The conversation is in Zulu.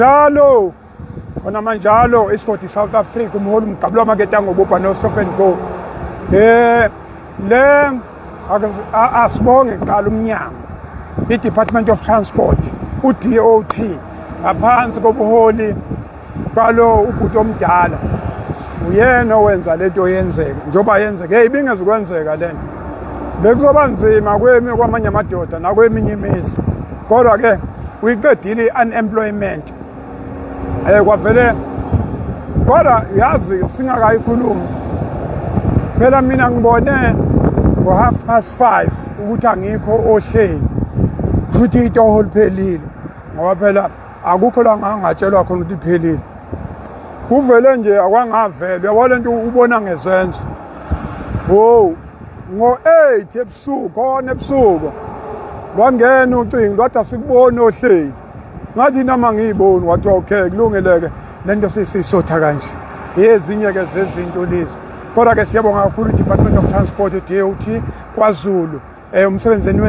Njalo khona manjalo isigodi South Africa umholi umgabula wamaketa ngobupha no stop and go le asibonge kuqala umnyango iDepartment of Transport uDOT ngaphansi kobuholi kwalo ubhuti omdala uyena owenza lento yenzeke njoba yenzeke ibingezikwenzeka lento bekuzoba nzima kwamanye amadoda nakweminye imizi kodwa ke uyiqedile unemployment kwavele kodwa yazi singakayikhulumi phela mina ngibone ngo5:30 ukuthi angikho ohleli futhi itoho liphelile ngoba phela akukho la ngangatshelwa khona ukuthi iphelile kuvele nje akwangavela uyabona into ubona ngezenzo ngo8 ebusuku khona ebusuku wangena ucingo lwada sikubona ohleli ngathi nama ngiyiboni wathi okay kulungeleke lento sisotha kanje ezinye ke zezinto lezi kodwa ke siyabonga kakhulu iDepartment of Transport DOT kwaZulu umsebenzeni